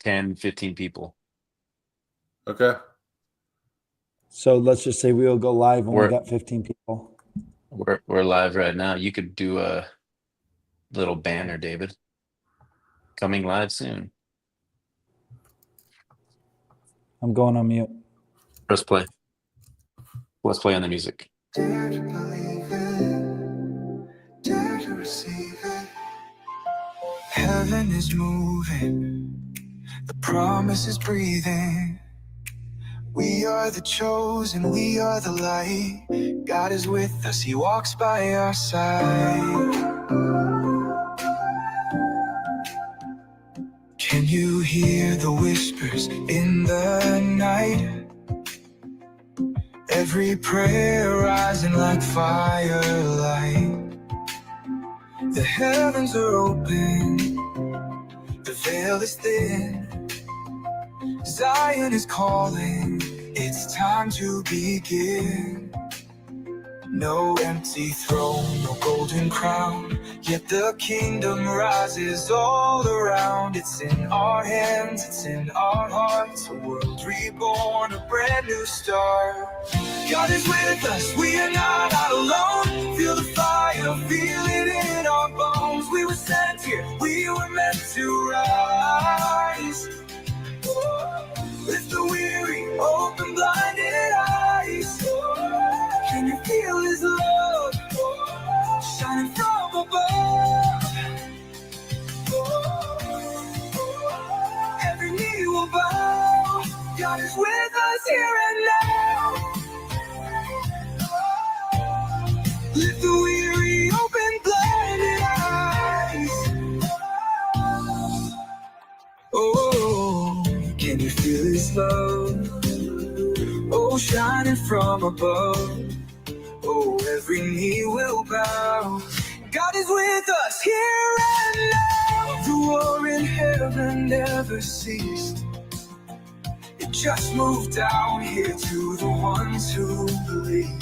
10, 15 people. Okay. So let's just say we'll go live when we We're got 15 people. we're live right now. You could do a little banner, David. Coming live soon. I'm going on mute. Press play. Let's play on the music. Dare to believe it, dare to receive it. Heaven is moving, the promise is breathing. We are the chosen, we are the light. God is with us, He walks by our side. Can you hear the whispers in the night? Every prayer rising like firelight. The heavens are open, the veil is thin. Zion is calling, it's time to begin. No empty throne, no golden crown, yet the kingdom rises all around. It's in our hands, it's in our hearts, a world reborn, a brand new start. God is with us, we are not alone. Feel the fire, feel it in our bones. We were sent here, we were meant to rise. Lift the weary, open blinded eyes. Can you feel His love shining from above? Every knee will bow. God is with us here and now. Lift the weary, open blinded eyes. Oh, can you feel His love? Oh, shining from above. Oh, every knee will bow. God is with us here and now. The war in heaven never ceased. It just moved down here to the ones who believe.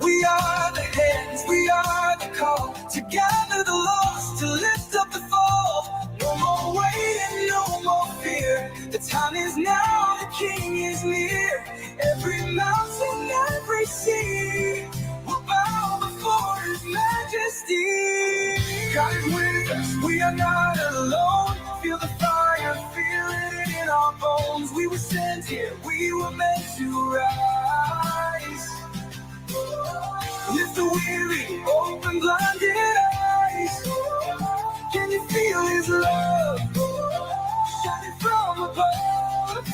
We are the hands, we are the call, to gather the lost, to lift up the fall. No more waiting, no more fear. The time is now, the King is near. Every mountain, every sea will bow before His majesty. God is with us, we are not alone. Feel the fire, feel it in our bones. We were sent here, we were meant to rise. Lift the weary, open blinded eyes. Can you feel His love shining from above?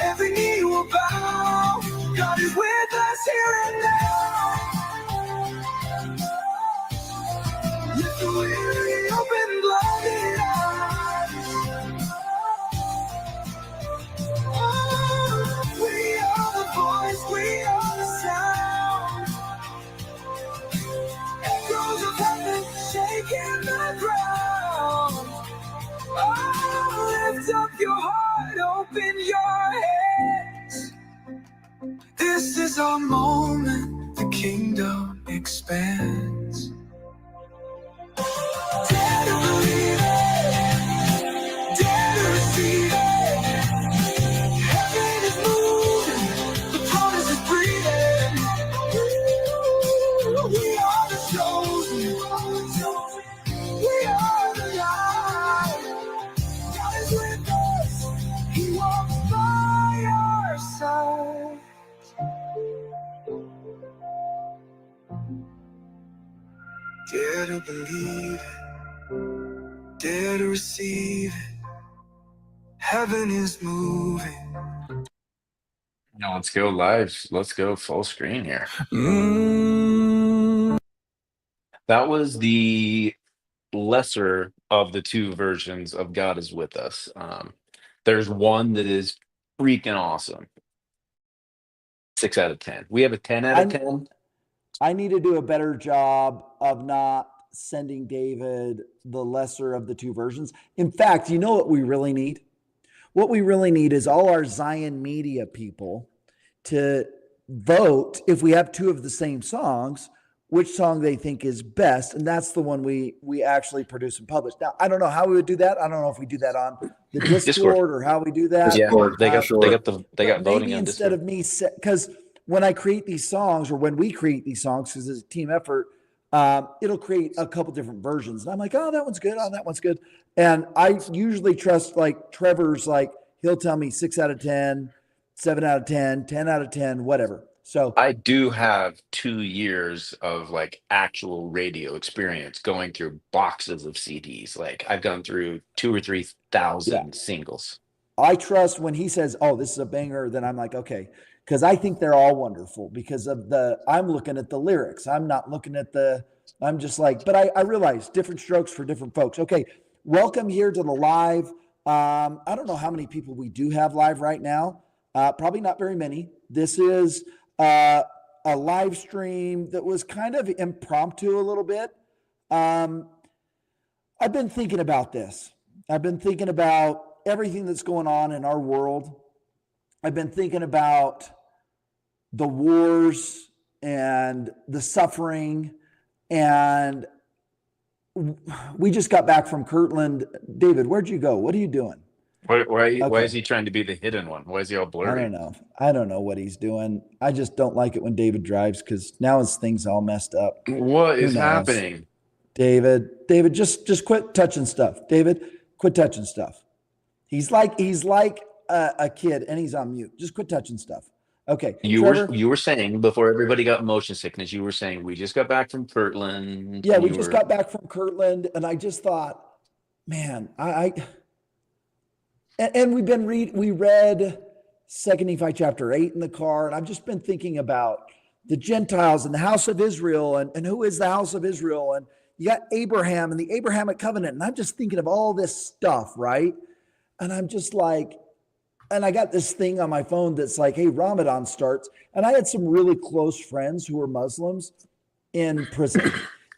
Every knee will bow. God is with us here and now. Lift the weary, open blinded eyes. We are the voice, we are the sound. Echoes of heaven shaking the ground. Oh, lift up your heart, open your hands. This is our moment, the kingdom expands. Dare to believe it, dare to receive it. Heaven is moving, the promise is breathing. We are the chosen, we are the light. God is with us, He walks by our side. Dare to believe it, dare to receive it. Heaven is moving. Now let's go live. Let's go full screen here. That was the lesser of the two versions of God is with us. There's one that is freaking awesome. 6 out of 10. We have a 10 out of 10. I need to do a better job of not sending David the lesser of the two versions. In fact, you know what we really need? What we really need is all our Zion media people to vote if we have two of the same songs, which song they think is best, and that's the one we actually produce and publish. Now, I don't know how we would do that. I don't know if we do that on the Discord. Discord or how we do that. Yeah, Discord, they got sure. they got the they But got voting maybe on instead Discord. of me, because when I create these songs, or when we create these songs, because it's a team effort, it'll create a couple different versions. And I'm like, oh, that one's good. Oh, that one's good. And I usually trust, like Trevor's, like he'll tell me 6 out of 10, 7 out of 10, 10 out of 10, whatever. So I do have 2 years of like actual radio experience going through boxes of CDs. Like I've gone through 2 or 3 thousand singles. I trust when he says, oh, this is a banger, then I'm like, okay. Because I think they're all wonderful because of I'm looking at the lyrics. I'm not looking at I'm just like, but I realize different strokes for different folks. Okay. Welcome here to the live. I don't know how many people we do have live right now. Probably not very many. This is a live stream that was kind of impromptu a little bit. I've been thinking about this. I've been thinking about everything that's going on in our world. I've been thinking about the wars and the suffering. And we just got back from Kirtland. David, where'd you go? What are you doing? Why is he trying to be the hidden one? Why is he all blurry? I don't know. I don't know what he's doing. I just don't like it when David drives because now his thing's all messed up. What Who is knows? happening? David, just quit touching stuff. David, quit touching stuff. He's like a kid and he's on mute. Just quit touching stuff. Okay. You Trevor? were saying before everybody got motion sickness, you were saying we just got back from Kirtland. Yeah, we You just were- got back from Kirtland, and I just thought, man, and we read 2 Nephi chapter 8 in the car, and I've just been thinking about the Gentiles and the house of Israel, and who is the house of Israel, and you got Abraham and the Abrahamic covenant, and I'm just thinking of all this stuff, right? And I'm just like, and I got this thing on my phone that's like, hey, Ramadan starts. And I had some really close friends who were Muslims in prison.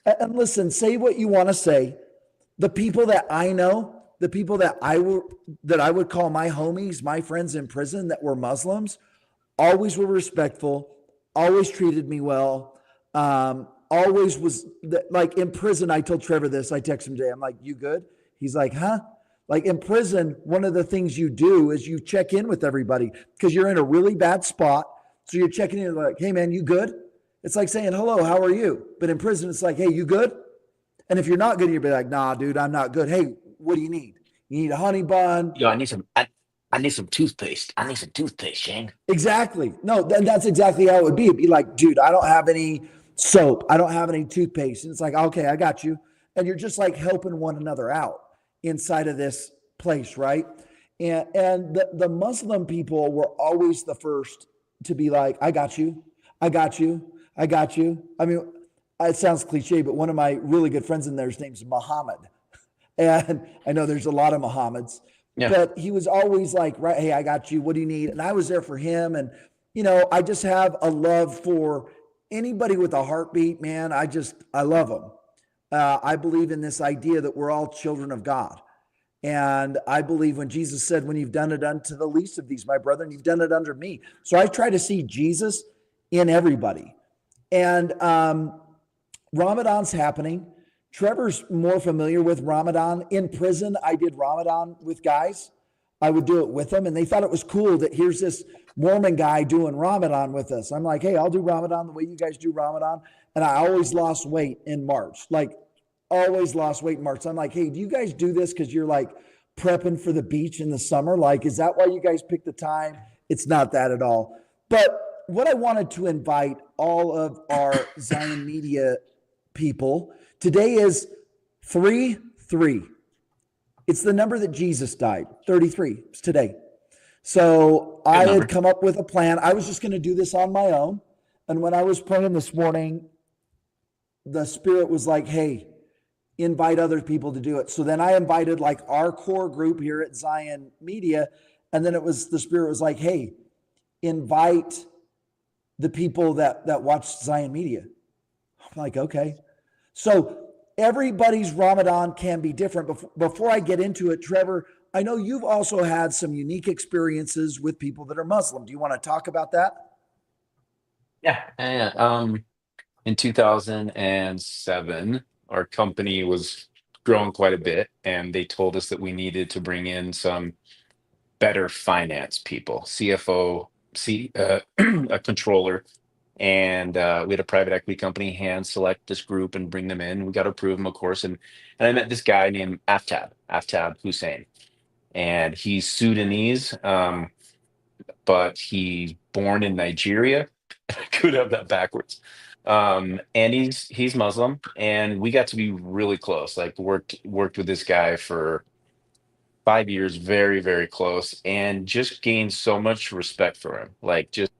And listen, say what you want to say. The people that I know, the people that I would call my homies, my friends in prison that were Muslims, always were respectful, always treated me well, always was like in prison. I told Trevor this. I texted him today. I'm like, you good? He's like, huh? Like in prison, one of the things you do is you check in with everybody because you're in a really bad spot. So you're checking in like, hey man, you good? It's like saying, hello, how are you? But in prison, it's like, hey, you good? And if you're not good, you'll be like, nah, dude, I'm not good. Hey, what do you need? You need a honey bun? Yo, I need some toothpaste. I need some toothpaste, Shane. Exactly. No, then that's exactly how it would be. It'd be like, dude, I don't have any soap. I don't have any toothpaste. And it's like, okay, I got you. And you're just like helping one another out inside of this place, right? And the Muslim people were always the first to be like, I got you. I got you. I got you. I mean, it sounds cliche, but one of my really good friends in there's name's Muhammad. And I know there's a lot of Muhammads, but he was always like, right, hey, I got you. What do you need? And I was there for him. And, you know, I just have a love for anybody with a heartbeat, man. I love them. I believe in this idea that we're all children of God. And I believe when Jesus said, when you've done it unto the least of these, my brethren, you've done it unto me. So I try to see Jesus in everybody. And Ramadan's happening. Trevor's more familiar with Ramadan. In prison, I did Ramadan with guys. I would do it with them. And they thought it was cool that here's this Mormon guy doing Ramadan with us. I'm like, hey, I'll do Ramadan the way you guys do Ramadan. And I always lost weight in March, like always lost weight in March. So I'm like, hey, do you guys do this because you're like prepping for the beach in the summer? Like, is that why you guys pick the time? It's not that at all. But what I wanted to invite all of our Zion Media people today is 33. It's the number that Jesus died, 33. It's today. So I had come up with a plan. I was just going to do this on my own. And when I was praying this morning, the Spirit was like, hey, invite other people to do it. So then I invited like our core group here at Zion Media. And then the Spirit was like, hey, invite the people that watch Zion Media. I'm like, okay. So everybody's Ramadan can be different. Before I get into it, Trevor, I know you've also had some unique experiences with people that are Muslim. Do you want to talk about that? Yeah. In 2007, our company was growing quite a bit, and they told us that we needed to bring in some better finance people, CFO, a controller, and we had a private equity company hand select this group and bring them in. We got to approve them, of course, and I met this guy named Aftab Hussein, and he's Sudanese, but he's born in Nigeria. I could have that backwards. And he's Muslim, and we got to be really close. Like worked with this guy for 5 years, very, very close, and just gained so much respect for him. Like just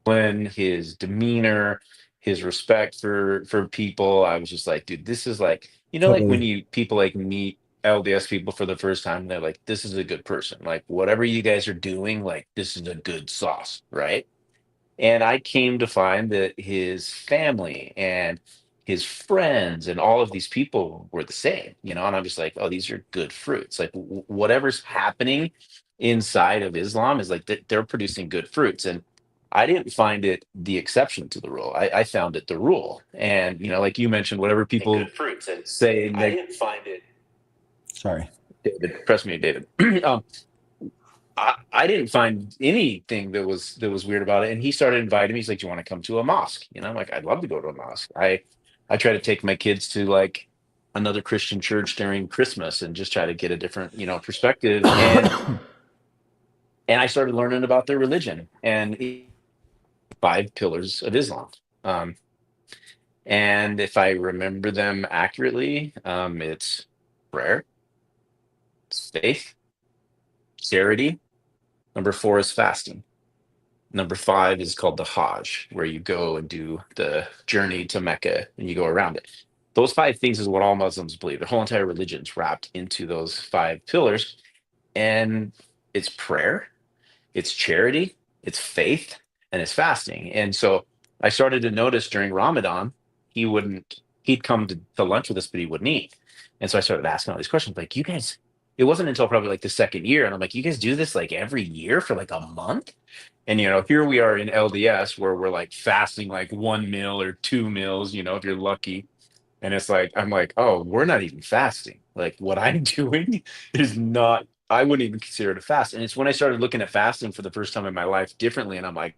when his demeanor, his respect for people, I was just like, dude, this is like, like when Totally. you people like meet LDS people for the first time, they're like, this is a good person. Like whatever you guys are doing, like this is a good sauce, right? And I came to find that his family and his friends and all of these people were the same, and I'm just like, oh, these are good fruits. Like whatever's happening inside of Islam is like they're producing good fruits. And I didn't find it the exception to the rule. I found it the rule. And, like you mentioned, whatever people Good fruits. And say, I didn't find it. Sorry. David, press me, David. I didn't find anything that was weird about it. And he started inviting me. He's like, "Do you want to come to a mosque?" I'm like, "I'd love to go to a mosque." I try to take my kids to like another Christian church during Christmas and just try to get a different, perspective. And I started learning about their religion and 5 pillars of Islam. Um, and if I remember them accurately, it's prayer, it's faith, charity. Number 4 is fasting. Number 5 is called the Hajj, where you go and do the journey to Mecca and you go around it. Those 5 things is what all Muslims believe. Their whole entire religion's wrapped into those 5 pillars. And it's prayer, it's charity, it's faith, and it's fasting. And so I started to notice during Ramadan, he'd come to lunch with us, but he wouldn't eat. And so I started asking all these questions, like, you guys, it wasn't until probably like the second year. And I'm like, you guys do this like every year for like a month? And here we are in LDS where we're like fasting like 1 meal or 2 meals, if you're lucky. And it's like, I'm like, oh, we're not even fasting. Like what I'm doing is not, I wouldn't even consider it a fast. And it's when I started looking at fasting for the first time in my life differently. And I'm like,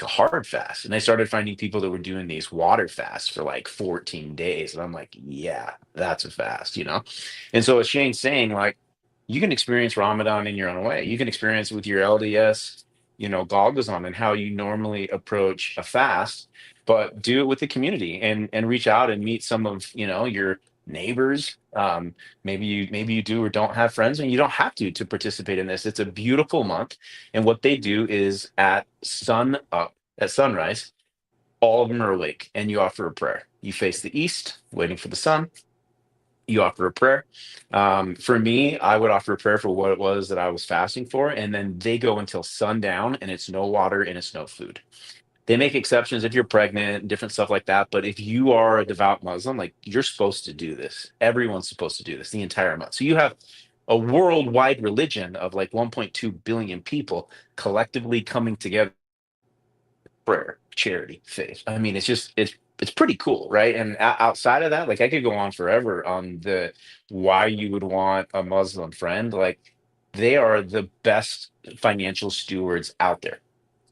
a hard fast. And I started finding people that were doing these water fasts for like 14 days. And I'm like, yeah, that's a fast. And so as Shane's saying, like, you can experience Ramadan in your own way. You can experience it with your LDS, Golgazon and how you normally approach a fast, but do it with the community and reach out and meet some of, your neighbors. Maybe you do or don't have friends, and you don't have to participate in this. It's a beautiful month. And what they do is at sunrise, all of them are awake and you offer a prayer. You face the east, waiting for the sun. You offer a prayer. For me, I would offer a prayer for what it was that I was fasting for. And then they go until sundown and it's no water and it's no food. They make exceptions if you're pregnant and different stuff like that. But if you are a devout Muslim, like you're supposed to do this. Everyone's supposed to do this the entire month. So you have a worldwide religion of like 1.2 billion people collectively coming together, prayer, charity, faith. I mean, it's pretty cool, right? And outside of that, like I could go on forever on the why you would want a Muslim friend. Like they are the best financial stewards out there,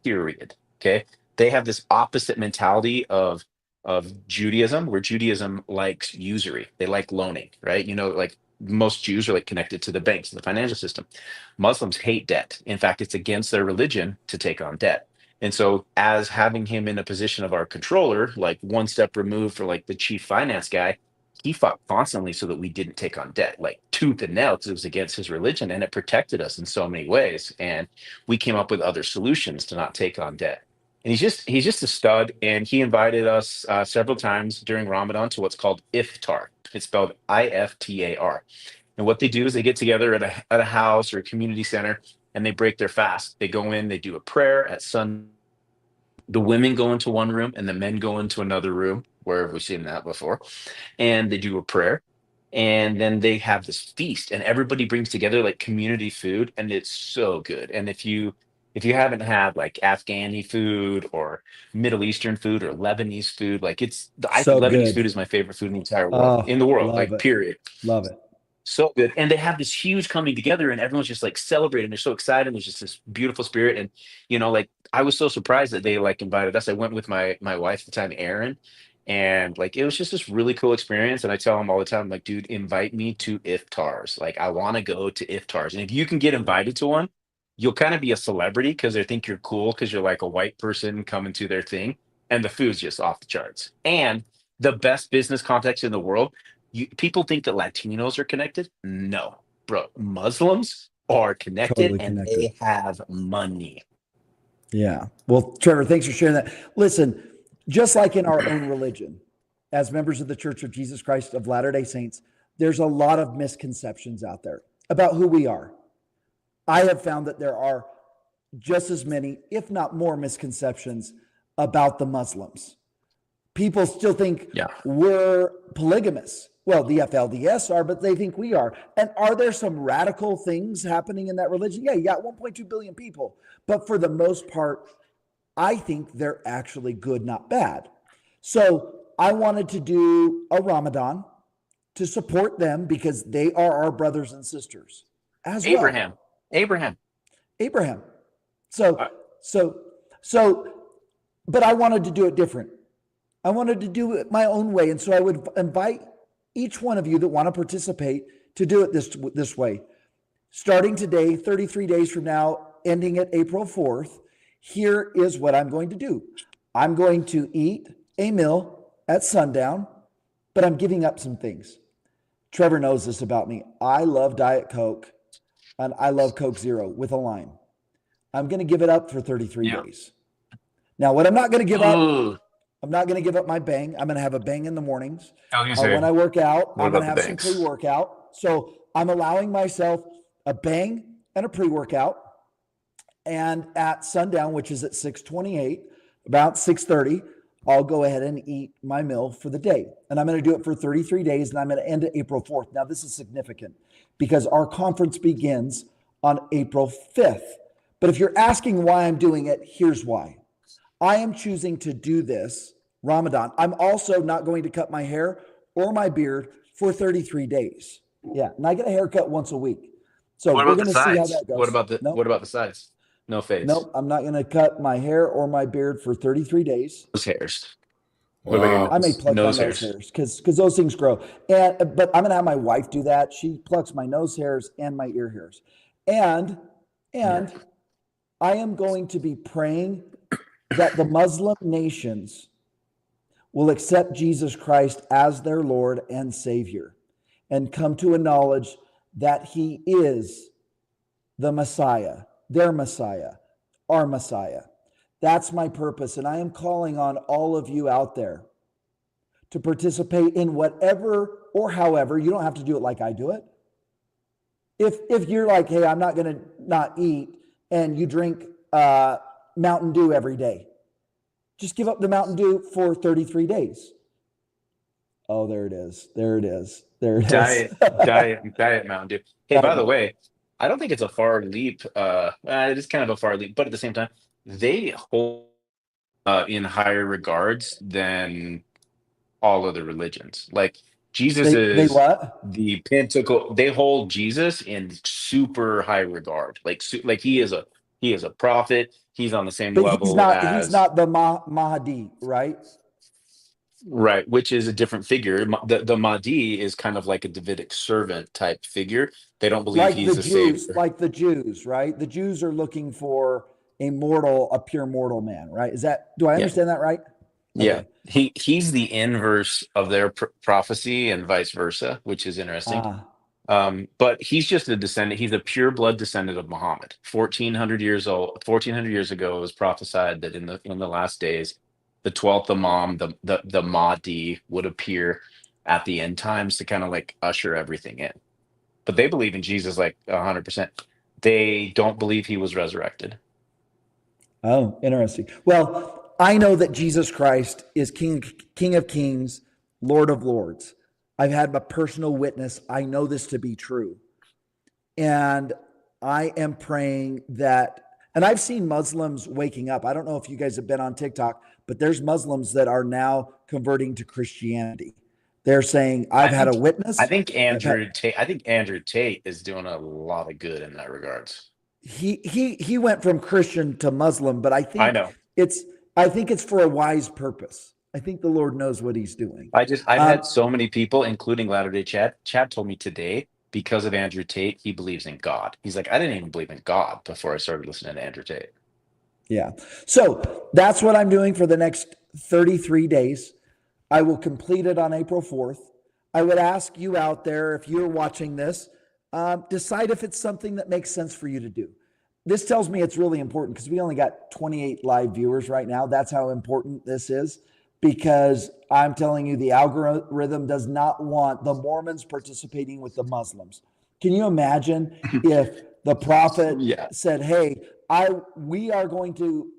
period. Okay. They have this opposite mentality of Judaism, where Judaism likes usury. They like loaning, right? Like most Jews are like connected to the banks, the financial system. Muslims hate debt. In fact, it's against their religion to take on debt. And so, as having him in a position of our controller, like one step removed for like the chief finance guy, he fought constantly so that we didn't take on debt, like tooth and nail, because it was against his religion and it protected us in so many ways. And we came up with other solutions to not take on debt. And he's just a stud. And he invited us several times during Ramadan to what's called iftar. It's spelled IFTAR. And what they do is they get together at a house or a community center and they break their fast. They go in, they do a prayer at sun. The women go into one room and the men go into another room. Where have we seen that before? And they do a prayer. And then they have this feast, and everybody brings together like community food, and it's so good. And if you haven't had like Afghani food or Middle Eastern food or Lebanese food, like I think So Lebanese good. food is my favorite food in the entire world, in Oh, the world, love like it. period. Love it. So good. And they have this huge coming together and everyone's just like celebrating. They're so excited. There's just this beautiful spirit. And like I was so surprised that they like invited us. I went with my wife at the time, Erin, and like it was just this really cool experience. And I tell them all the time, like, dude, invite me to iftars. Like I want to go to iftars. And if you can get invited to one, you'll kind of be a celebrity because they think you're cool because you're like a white person coming to their thing. And the food's just off the charts. And the best business context in the world, people think that Latinos are connected. No, bro. Muslims are connected Totally and connected. they have money. Yeah. Well, Trevor, thanks for sharing that. Listen, just like in our own religion, as members of the Church of Jesus Christ of Latter-day Saints, there's a lot of misconceptions out there about who we are. I have found that there are just as many, if not more, misconceptions about the Muslims. People still think Yeah. we're polygamous. Well, the FLDS are, but they think we are. And are there some radical things happening in that religion? Yeah, you got 1.2 billion people. But for the most part, I think they're actually good, not bad. So I wanted to do a Ramadan to support them because they are our brothers and sisters as well. Abraham. Abraham. So, Uh, so, so, but I wanted to do it different. I wanted to do it my own way. And so I would invite each one of you that want to participate to do it this way. Starting today, 33 days from now, ending at April 4th, here is what I'm going to do. I'm going to eat a meal at sundown, but I'm giving up some things. Trevor knows this about me. I love Diet Coke and I love Coke Zero with a lime. I'm going to give it up for 33 days. Now, what I'm not going to give up, Ooh. I'm not going to give up my bang. I'm going to have a bang in the mornings. I was gonna say, When I work out, what I'm going about to the have some banks? pre-workout. So I'm allowing myself a bang and a pre-workout. And at sundown, which is at 6:28, about 6:30, I'll go ahead and eat my meal for the day. And I'm going to do it for 33 days and I'm going to end it April 4th. Now, this is significant because our conference begins on April 5th. But if you're asking why I'm doing it, here's why. I am choosing to do this Ramadan. I'm also not going to cut my hair or my beard for 33 days. Yeah. And I get a haircut once a week. So What we're about the going to see how sides? that goes. What about the Nope. sides? No fades. Nope. I'm not going to cut my hair or my beard for 33 days. Nose hairs. What about your Wow. I may nose? pluck my Nose nose hairs. hairs because those things grow. But I'm going to have my wife do that. She plucks my nose hairs and my ear hairs. And I am going to be praying that the Muslim nations will accept Jesus Christ as their Lord and Savior and come to a knowledge that he is the Messiah, their Messiah, our Messiah. That's my purpose. And I am calling on all of you out there to participate in whatever or however. You don't have to do it like I do it. If you're like, hey, I'm not going to not eat, and you drink Mountain Dew every day, just give up the Mountain Dew for 33 days. Oh, there it is. There it is. There it is. Diet Mountain Dew. Hey, by the way, I don't think it's a far leap. It is kind of a far leap, but at the same time, they hold in higher regards than all other religions. Like Jesus They is what? the pinnacle. They hold Jesus in super high regard. Like he is a prophet. He's on the same But level he's as not the Mahdi, right? right, which is a different figure. The Mahdi is kind of like a Davidic servant type figure. They don't believe Like he's the savior. the Jews, right? The Jews are looking for a pure mortal man, right? Do I Yeah, understand that right? yeah. Okay. He's the inverse of their prophecy and vice versa, which is interesting. Ah, But he's just a descendant. He's a pure blood descendant of Muhammad. 1400 years old. 1400 years ago, it was prophesied that in the last days, the 12th Imam, the Mahdi, would appear at the end times to kind of like usher everything in. But they believe in Jesus like 100%. They don't believe he was resurrected. oh, interesting. Well, I know that Jesus Christ is King of Kings, Lord of Lords. I've had a personal witness. I know this to be true. And I am praying that, And I've seen Muslims waking up. I don't know if you guys have been on TikTok, but there's Muslims that are now converting to Christianity. They're saying, I I've had a think I witness. think I've had, Andrew Tate is doing a lot of good in that regards. he went from Christian to Muslim, but I know. it's I think it's for a wise purpose. I think the Lord knows what he's doing. I've Um, had so many people, including Latter Day Chad. Chad told me today because of Andrew Tate, he believes in God. He's like, I didn't even believe in God before I started listening to Andrew Tate. yeah. So that's what I'm doing for the next 33 days. I will complete it on April 4th. I would ask you out there, if you're watching this, decide if it's something that makes sense for you to do. This tells me it's really important because we only got 28 live viewers right now. That's how important this is, because I'm telling you, the algorithm does not want the Mormons participating with the Muslims. Can you imagine if the prophet Yeah, said, hey, we are going to,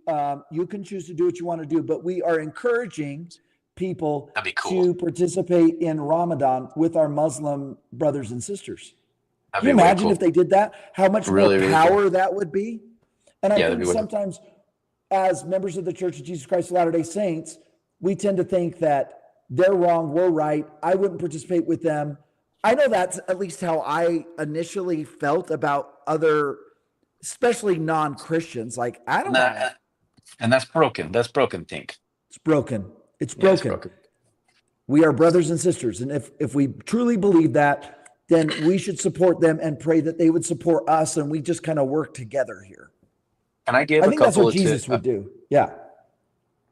you can choose to do what you want to do, but we are encouraging people that'd be cool. to participate in Ramadan with our Muslim brothers and sisters. That'd Can you be way imagine if cool. they did that? How much more Really, really cool. power that would be? And I Yeah, that'd think be way cool. sometimes, as members of the Church of Jesus Christ of Latter-day Saints, we tend to think that they're wrong, we're right. I wouldn't participate with them. I know that's at least how I initially felt about other, especially non-Christians. Like, I And don't want to. that's broken. That's broken think. It's broken. It's Yeah, it's broken. broken. We are brothers and sisters. And if we truly believe that, then we should support them and pray that they would support us. And we just kind of work together here. And I gave I a think that's couple what of Jesus would do. Yeah.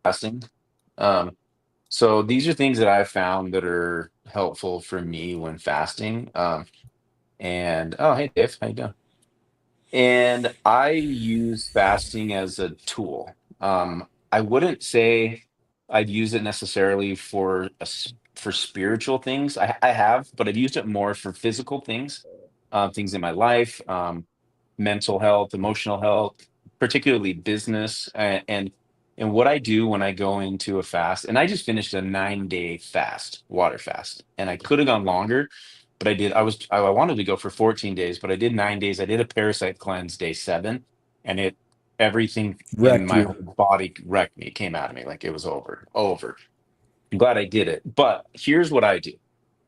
fasting. Um, so these are things that I've found that are helpful for me when fasting. And oh, hey Dave, how you doing? And I use fasting as a tool. I wouldn't say I'd use it necessarily for for spiritual things. I have, but I've used it more for physical things, things in my life, mental health, emotional health, particularly business, and what I do when I go into a fast. And I just finished a 9-day fast, water fast, and I could have gone longer, but I did. I wanted to go for 14 days, but I did 9 days. I did a parasite cleanse day 7, and everything in Wrecked my you. whole body wrecked me. It came out of me like it was over. I'm glad I did it. But here's what I do.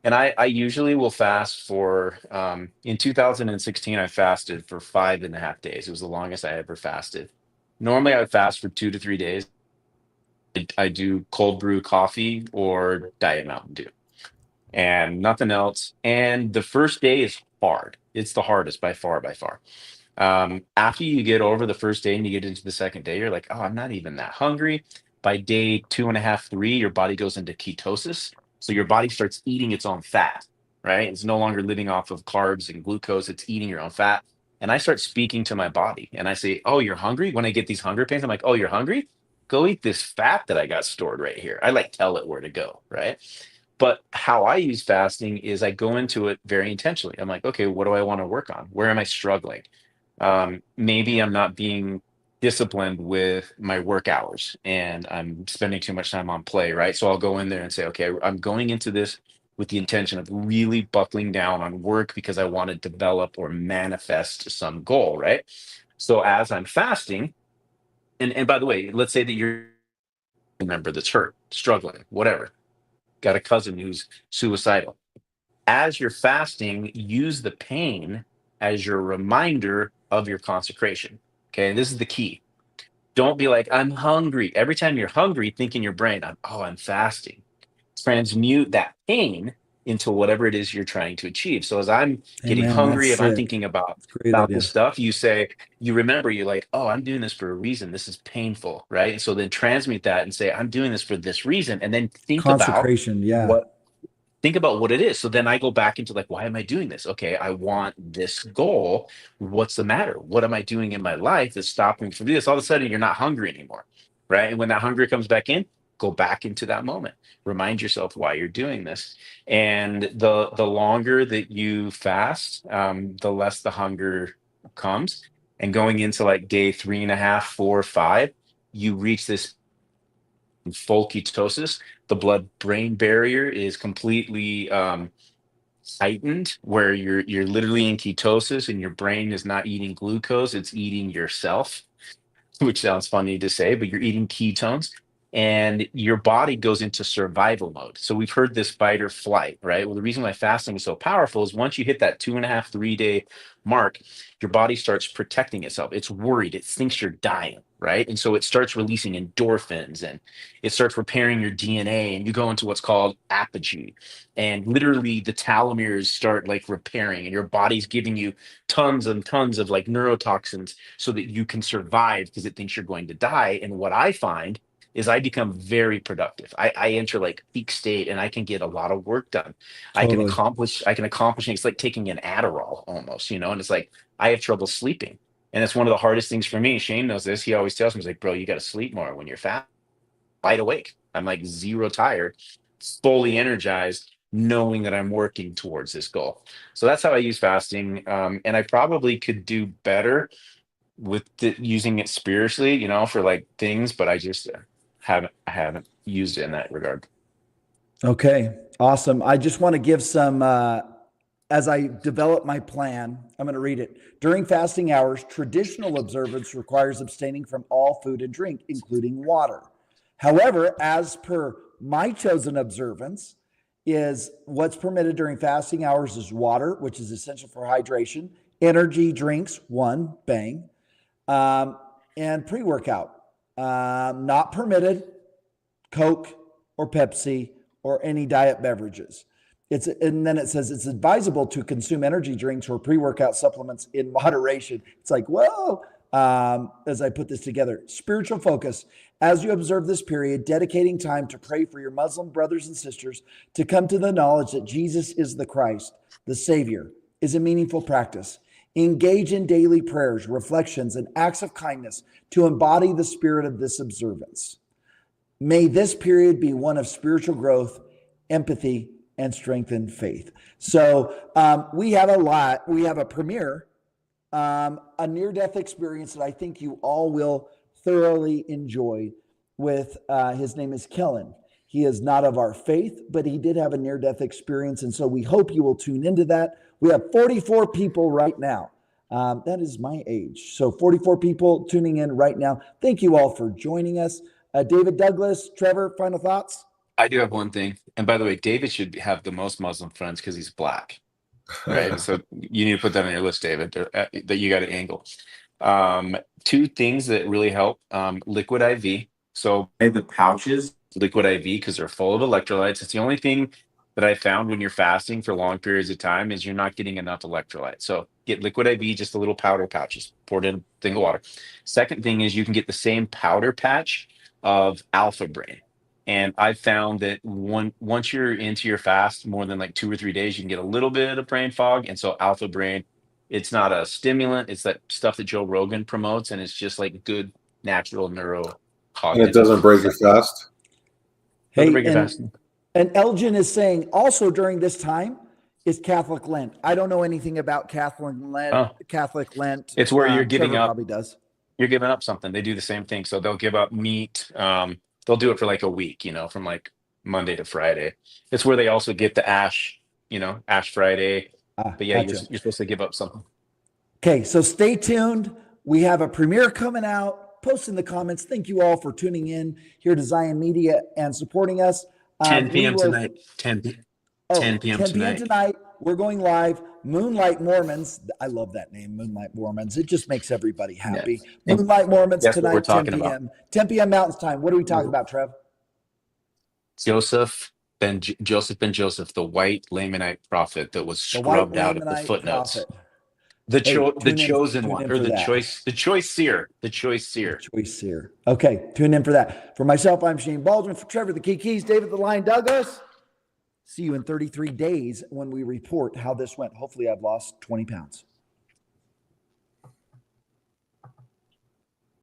And I usually will fast for, in 2016, I fasted for 5.5 days. It was the longest I ever fasted. Normally, I would fast for 2 to 3 days. I do cold brew coffee or Diet Mountain Dew and nothing else. And the first day is hard. It's the hardest by far, by far. After you get over the first day and you get into the second day, you're like, oh, I'm not even that hungry. By day two and a half, three, your body goes into ketosis. So your body starts eating its own fat, right? It's no longer living off of carbs and glucose, it's eating your own fat. And I start speaking to my body and I say, oh, you're hungry? When I get these hunger pains, I'm like, oh, you're hungry? Go eat this fat that I got stored right here. I like tell it where to go, right? But how I use fasting is I go into it very intentionally. I'm like, okay, what do I want to work on? Where am I struggling? Maybe I'm not being disciplined with my work hours and I'm spending too much time on play, right? So I'll go in there and say, okay, I'm going into this with the intention of really buckling down on work because I want to develop or manifest some goal, right? So as I'm fasting, and by the way, let's say that you're a member that's hurt, struggling, whatever, got a cousin who's suicidal. As you're fasting, use the pain as your reminder of your consecration. Okay, and this is the key. Don't be like, I'm hungry. Every time you're hungry, think in your brain, I'm fasting. Transmute that pain into whatever it is you're trying to achieve. So as I'm getting Amen. hungry, That's if I'm it. thinking That's a great about this idea. stuff, you remember, you're like, oh, I'm doing this for a reason. This is painful, right? And so then transmute that and say, I'm doing this for this reason. And then Consecration. Yeah. what think about what it is. So then I go back into like, why am I doing this? Okay, I want this goal. What's the matter? What am I doing in my life that's stopping me from doing this? All of a sudden, you're not hungry anymore, right? And when that hunger comes back in, go back into that moment. Remind yourself why you're doing this. And the longer that you fast, the less the hunger comes. And going into like day 3.5, 4, 5, you reach this full ketosis. The blood brain barrier is completely heightened, where you're literally in ketosis and your brain is not eating glucose, it's eating yourself. which sounds funny to say, but you're eating ketones and your body goes into survival mode. So we've heard this fight or flight, right? Well, the reason why fasting is so powerful is once you hit that 2.5, 3 day mark, your body starts protecting itself. It's worried, it thinks you're dying, right? And so it starts releasing endorphins and it starts repairing your DNA, and you go into what's called apogee. And literally the telomeres start like repairing, and your body's giving you tons and tons of like neurotoxins so that you can survive because it thinks you're going to die. And what I find is I become very productive. I enter like peak state and I can get a lot of work done. Totally. I can accomplish things. It's like taking an Adderall almost, and it's like I have trouble sleeping. And it's one of the hardest things for me. Shane knows this. He always tells me, he's like, bro, you got to sleep more when you're fat. Wide awake. I'm like zero tired, fully energized, knowing that I'm working towards this goal. So that's how I use fasting. And I probably could do better with using it spiritually, for like things, but I just haven't used it in that regard. Okay, awesome. I just want to give some, as I develop my plan, I'm going to read it. During fasting hours, traditional observance requires abstaining from all food and drink, including water. However, as per my chosen observance, is what's permitted during fasting hours is water, which is essential for hydration, energy drinks, one, bang, and pre-workout. Not permitted, Coke or Pepsi or any diet beverages. And then it says it's advisable to consume energy drinks or pre-workout supplements in moderation. It's like, whoa, as I put this together. Spiritual focus. As you observe this period, dedicating time to pray for your Muslim brothers and sisters to come to the knowledge that Jesus is the Christ, the Savior, is a meaningful practice. Engage in daily prayers, reflections, and acts of kindness to embody the spirit of this observance. May this period be one of spiritual growth, empathy, and strengthened faith. So we have a lot. We have a premiere, a near-death experience that I think you all will thoroughly enjoy with, his name is Kellen. He is not of our faith, but he did have a near-death experience. And so we hope you will tune into that. We have 44 people right now. That is my age. So 44 people tuning in right now. Thank you all for joining us. David Douglas, Trevor, final thoughts? I do have one thing. And by the way, David should have the most Muslim friends because he's black, right? So you need to put that on your list, David, that you got to angle. Two things that really help, liquid IV. So the pouches, liquid IV, because they're full of electrolytes. It's the only thing that I found when you're fasting for long periods of time is you're not getting enough electrolytes. So get liquid IV, just a little powder pouches, poured in a thing of water. Second thing is you can get the same powder patch of Alpha Brain. And I've found that once you're into your fast more than like 2 or 3 days, you can get a little bit of brain fog. And so Alpha Brain, it's not a stimulant, it's that stuff that Joe Rogan promotes, and it's just like good natural neurocognitive. And it doesn't break your fast. Doesn't break your fast. And Elgin is saying also during this time is Catholic Lent. I don't know anything about Catholic Lent. Oh. Catholic Lent. It's where you're giving Trevor up. Probably does. You're giving up something. They do the same thing. So they'll give up meat. They'll do it for like a week, from like Monday to Friday. It's where they also get the Ash Friday. But yeah, Gotcha. you're supposed to give up something. Okay, so stay tuned. We have a premiere coming out. Post in the comments. Thank you all for tuning in here to Zion Media and supporting us. 10 p.m. tonight. 10 p.m. tonight. We're going live. Moonlight Mormons. I love that name, Moonlight Mormons. It just makes everybody happy. Yeah. Moonlight Mormons That's what tonight, we're 10 talking p.m. about. 10 p.m. Mountain Time. What are we talking about, Trev? Joseph ben Joseph, the white Lamanite prophet that was scrubbed out of the footnotes. Prophet. The Tune in chosen for one, or the that. choice seer. Choice seer. Okay, tune in for that. For myself, I'm Shane Baldwin. For Trevor, the Keys, David the Lion Douglas. See you in 33 days when we report how this went. Hopefully, I've lost 20 pounds.